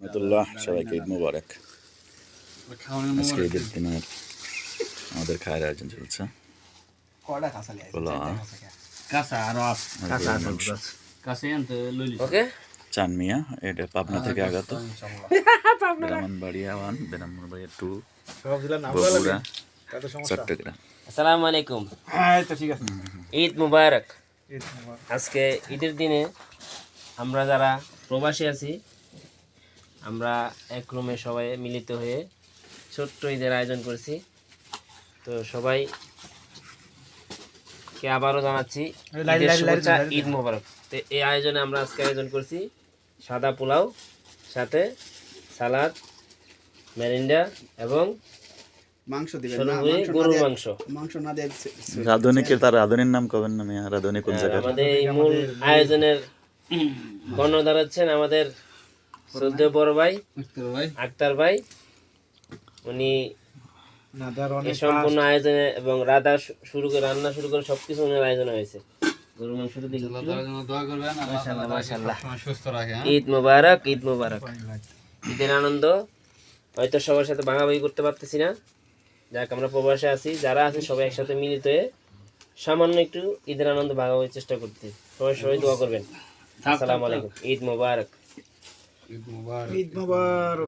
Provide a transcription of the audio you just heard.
রহমতুল্লাহ, সবাইকে ঈদ মুবারক। আজকে ঈদের দিনের আমাদের খায়ের আয়োজন চলছে। চান মিয়া, এটা পাবনা থেকে আগত। ব্রাহ্মণবাড়িয়া 1, ব্রাহ্মণবাড়িয়া 2, বগুড়া, চট্টগ্রাম। আসসালামু আলাইকুম। ঈদ মুবারক। আজকে ঈদের দিনে আমরা যারা প্রবাসী আছি, আমরা এক রুমে সবাই মিলিত হয়ে ছোট্ট ঈদের আয়োজন করেছি। তো সবাইকে আবারও জানাচ্ছি ঈদের শুভেচ্ছা, ঈদ মুবারক। তো এই আয়োজনে আমরা আজকে আয়োজন করছি সাদা পোলাও, সাথে সালাদ, মেরিন্ডা এবং মাংস দিবেন না, গরুর মাংস। মাংস না দিয়ে রাধুনিকে তার রাধুনির নাম কবেন না মিয়া? রাধুনি কোন জায়গায়? আমাদের এই মূল আয়োজনের কর্ণধার হচ্ছেন আমাদের শ্রদ্ধেয় বড় ভাই আক্তার ভাই। উনি এই সম্পূর্ণ আয়োজনে এবং রাধা শুরু করে রান্না শুরু করে সবকিছু ওনার আয়োজনে হয়েছে। গরু মাংসটা দেখি। মাশাআল্লাহ। ঈদ মুবারক, ঈদ মুবারক। ঈদের আনন্দ হয়তো সবার সাথে ভাগাভাগি করতে পারতেছি না, যাক আমরা প্রবাসে আছি, যারা আছে সবাই একসাথে মিলিত হয়ে সামান্য একটু ঈদের আনন্দ ভাগাভাগির চেষ্টা করতে। সবাই দোয়া করবেন। আসসালামু আলাইকুম। ঈদ মুবারক। ঈদ মুবারক।